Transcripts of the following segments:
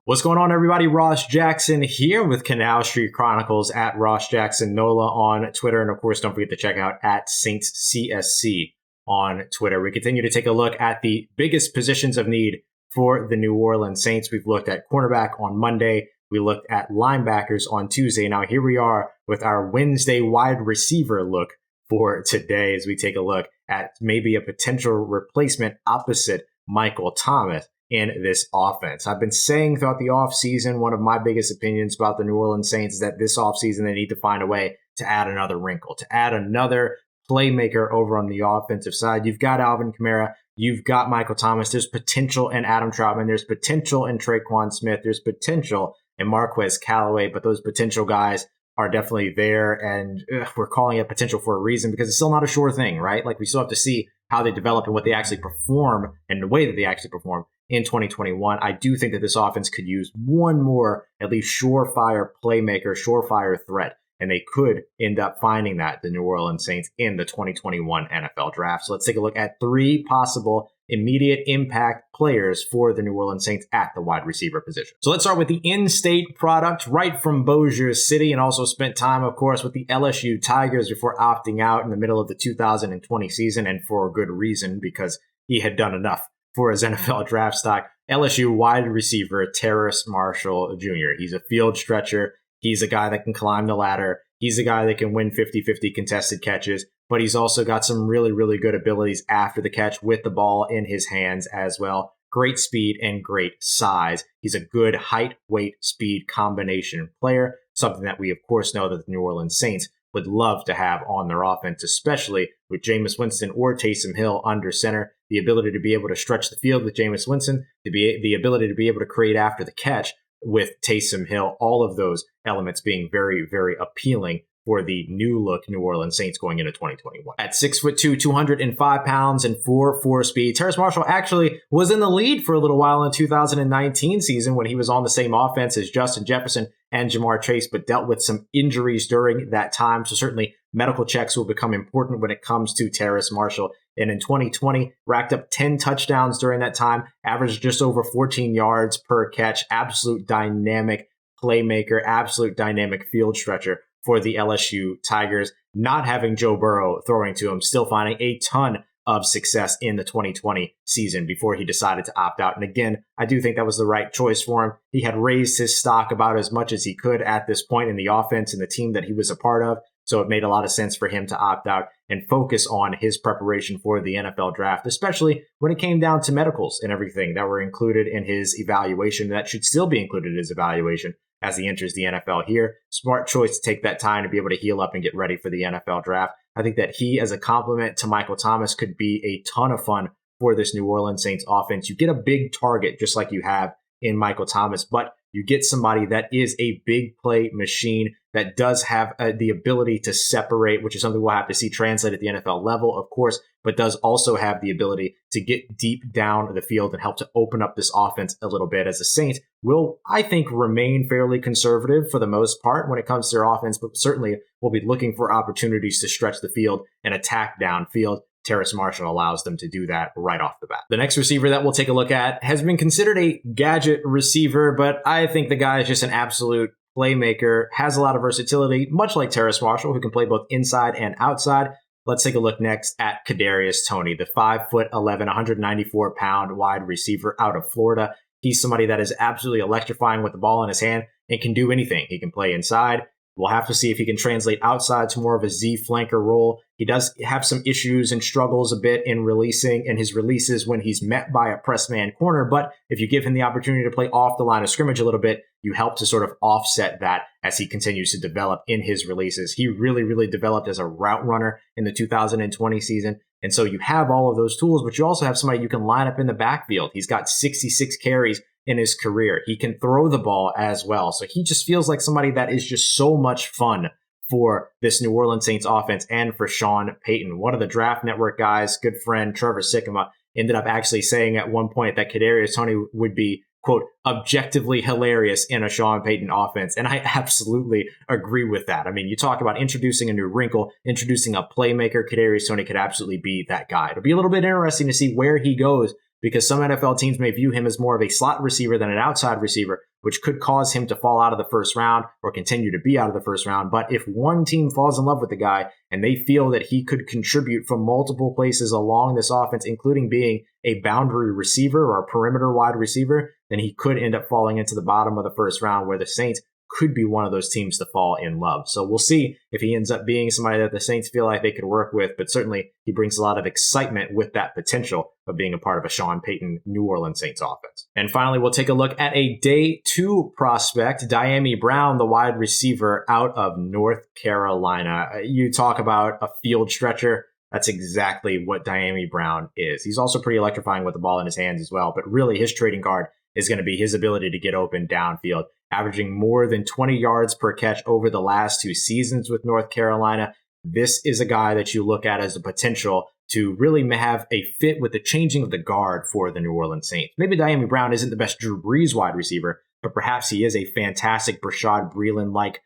What's going on, everybody? Ross Jackson here with Canal Street Chronicles at Ross Jackson Nola on Twitter. And of course, don't forget to check out at Saints CSC on Twitter. We continue to take a look at the biggest positions of need for the New Orleans Saints. We've looked at cornerback on Monday. We looked at linebackers on Tuesday. Now here we are with our Wednesday wide receiver look for today as we take a look at maybe a potential replacement opposite Michael Thomas in this offense. I've been saying throughout the offseason, one of my biggest opinions about the New Orleans Saints is that this offseason they need to find a way to add another wrinkle, to add another playmaker over on the offensive side. You've got Alvin Kamara, you've got Michael Thomas, there's potential in Adam Troutman, there's potential in Traquan Smith, there's potential in Marquez Callaway, but those potential guys are definitely there, and we're calling it potential for a reason because it's still not a sure thing, right? Like, we still have to see how they develop and what they actually perform and the way that they actually perform in 2021. I do think that this offense could use one more, at least surefire playmaker, surefire threat, and they could end up finding that, the New Orleans Saints, in the 2021 NFL Draft. So let's take a look at three possible immediate impact players for the New Orleans Saints at the wide receiver position. So let's start with the in-state product right from Bossier City, and also spent time, of course, with the LSU Tigers before opting out in the middle of the 2020 season, and for a good reason, because he had done enough for his NFL draft stock. LSU wide receiver Terrace Marshall Jr. He's a field stretcher. He's a guy that can climb the ladder. He's a guy that can win 50-50 contested catches, but he's also got some really, really good abilities after the catch with the ball in his hands as well. Great speed and great size. He's a good height, weight, speed combination player, something that we, of course, know that the New Orleans Saints would love to have on their offense, especially with Jameis Winston or Taysom Hill under center. The ability to be able to stretch the field with Jameis Winston, the ability to be able to create after the catch with Taysom Hill, all of those elements being very, very appealing for the new look New Orleans Saints going into 2021. At 6'2", 205 pounds and 4.4 speed, Terrace Marshall actually was in the lead for a little while in the 2019 season when he was on the same offense as Justin Jefferson and Jamar Chase, but dealt with some injuries during that time. So certainly medical checks will become important when it comes to Terrace Marshall. And in 2020, racked up 10 touchdowns during that time, averaged just over 14 yards per catch. Absolute dynamic playmaker, absolute dynamic field stretcher for the LSU Tigers. Not having Joe Burrow throwing to him, still finding a ton of success in the 2020 season before he decided to opt out. And again, I do think that was the right choice for him. He had raised his stock about as much as he could at this point in the offense and the team that he was a part of. So it made a lot of sense for him to opt out and focus on his preparation for the NFL draft, especially when it came down to medicals and everything that were included in his evaluation. That should still be included in his evaluation as he enters the NFL here. Smart choice to take that time to be able to heal up and get ready for the NFL draft. I think that he, as a complement to Michael Thomas, could be a ton of fun for this New Orleans Saints offense. You get a big target just like you have in Michael Thomas, but you get somebody that is a big play machine that does have the ability to separate, which is something we'll have to see translate at the NFL level, of course, but does also have the ability to get deep down the field and help to open up this offense a little bit, as the Saints will, I think, remain fairly conservative for the most part when it comes to their offense, but certainly will be looking for opportunities to stretch the field and attack downfield. Terrace Marshall allows them to do that right off the bat. The next receiver that we'll take a look at has been considered a gadget receiver, but I think the guy is just an absolute playmaker, has a lot of versatility, much like Terrace Marshall, who can play both inside and outside. Let's take a look next at Cadarius Tony, the 5'11", 194-pound wide receiver out of Florida. He's somebody that is absolutely electrifying with the ball in his hand and can do anything. He can play inside. We'll have to see if he can translate outside to more of a Z flanker role. He does have some issues and struggles a bit in releasing and his releases when he's met by a press man corner. But if you give him the opportunity to play off the line of scrimmage a little bit, you help to sort of offset that as he continues to develop in his releases. He really, really developed as a route runner in the 2020 season. And so you have all of those tools, but you also have somebody you can line up in the backfield. He's got 66 carries in his career. He can throw the ball as well. So he just feels like somebody that is just so much fun for this New Orleans Saints offense and for Sean Payton. One of the Draft Network guys, good friend Trevor Sikkema, ended up actually saying at one point that Cadarius Tony would be, quote, objectively hilarious in a Sean Payton offense. And I absolutely agree with that. I mean, you talk about introducing a new wrinkle, introducing a playmaker. Cadarius Tony could absolutely be that guy. It'll be a little bit interesting to see where he goes, because some NFL teams may view him as more of a slot receiver than an outside receiver. which could cause him to fall out of the first round or continue to be out of the first round. But if one team falls in love with the guy and they feel that he could contribute from multiple places along this offense, including being a boundary receiver or a perimeter wide receiver, then he could end up falling into the bottom of the first round, where the Saints could be one of those teams to fall in love. So we'll see if he ends up being somebody that the Saints feel like they could work with, but certainly he brings a lot of excitement with that potential of being a part of a Sean Payton New Orleans Saints offense. And finally, we'll take a look at a day 2 prospect, Diamy Brown, the wide receiver out of North Carolina. You talk about a field stretcher. That's exactly what Diamy Brown is. He's also pretty electrifying with the ball in his hands as well, but really his trading card is going to be his ability to get open downfield, averaging more than 20 yards per catch over the last 2 seasons with North Carolina. This is a guy that you look at as a potential to really have a fit with the changing of the guard for the New Orleans Saints. Maybe Diamy Brown isn't the best Drew Brees wide receiver, but perhaps he is a fantastic Brashad Breeland-like,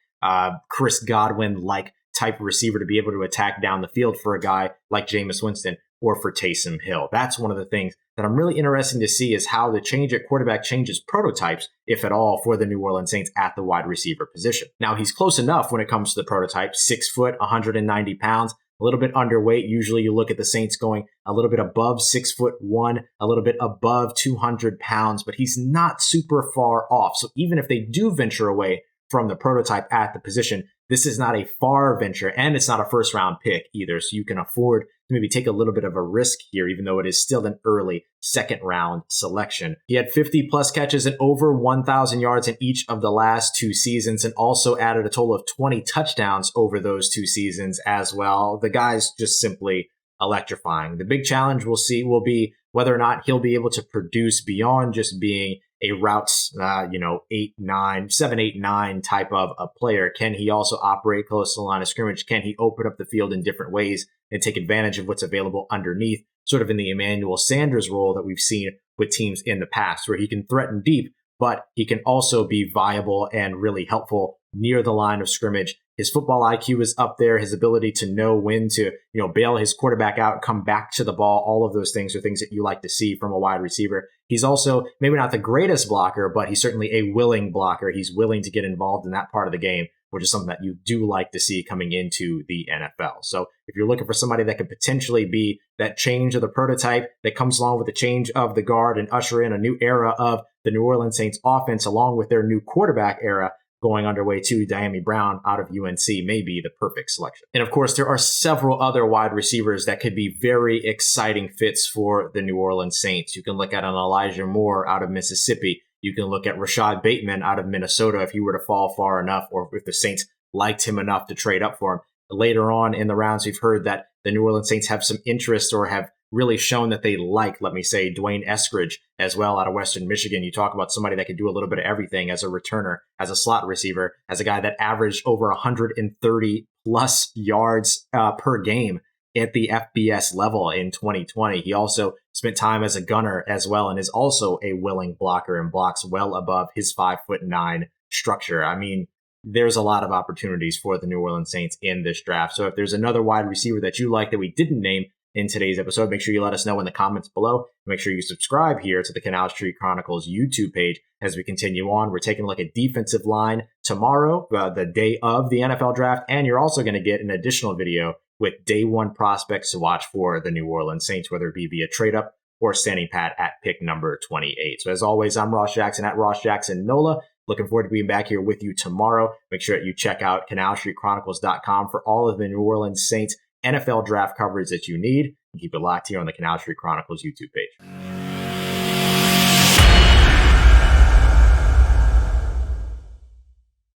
Chris Godwin-like type of receiver to be able to attack down the field for a guy like Jameis Winston or for Taysom Hill. That's one of the things that I'm really interested to see, is how the change at quarterback changes prototypes, if at all, for the New Orleans Saints at the wide receiver position. Now, he's close enough when it comes to the prototype, 6 foot, 190 pounds, a little bit underweight. Usually you look at the Saints going a little bit above 6'1", a little bit above 200 pounds, but he's not super far off. So even if they do venture away from the prototype at the position, this is not a far venture, and it's not a first round pick either. So you can afford to maybe take a little bit of a risk here, even though it is still an early second round selection. He had 50 plus catches and over 1,000 yards in each of the last 2 seasons, and also added a total of 20 touchdowns over those 2 seasons as well. The guy's just simply electrifying. The big challenge we'll see will be whether or not he'll be able to produce beyond just being a routes, 8, 9, 7, 8, 9 type of a player. Can he also operate close to the line of scrimmage? Can he open up the field in different ways and take advantage of what's available underneath, sort of in the Emmanuel Sanders role that we've seen with teams in the past, where he can threaten deep, but he can also be viable and really helpful near the line of scrimmage. His football IQ is up there. His ability to know when to, bail his quarterback out, come back to the ball. All of those things are things that you like to see from a wide receiver. He's also maybe not the greatest blocker, but he's certainly a willing blocker. He's willing to get involved in that part of the game, which is something that you do like to see coming into the NFL. So if you're looking for somebody that could potentially be that change of the prototype that comes along with the change of the guard and usher in a new era of the New Orleans Saints offense, along with their new quarterback era going underway too, Diamy Brown out of UNC may be the perfect selection. And of course, there are several other wide receivers that could be very exciting fits for the New Orleans Saints. You can look at an Elijah Moore out of Mississippi. You can look at Rashad Bateman out of Minnesota if he were to fall far enough, or if the Saints liked him enough to trade up for him. Later on in the rounds, we've heard that the New Orleans Saints have some interest, or have really shown that they like, let me say, Dwayne Eskridge as well out of Western Michigan. You talk about somebody that can do a little bit of everything as a returner, as a slot receiver, as a guy that averaged over 130 plus yards per game at the FBS level in 2020. He also spent time as a gunner as well, and is also a willing blocker and blocks well above his 5'9" structure. I mean, there's a lot of opportunities for the New Orleans Saints in this draft. So if there's another wide receiver that you like that we didn't name in today's episode, make sure you let us know in the comments below. Make sure you subscribe here to the Canal Street Chronicles YouTube page as we continue on. We're taking a look at defensive line tomorrow, the day of the NFL draft, and you're also going to get an additional video with day 1 prospects to watch for the New Orleans Saints, whether it be via trade up or standing pat at pick number 28. So as always, I'm Ross Jackson at Ross Jackson NOLA. Looking forward to being back here with you tomorrow. Make sure that you check out CanalStreetChronicles.com for all of the New Orleans Saints NFL draft coverage that you need, and keep it locked here on the Canal Street Chronicles YouTube page.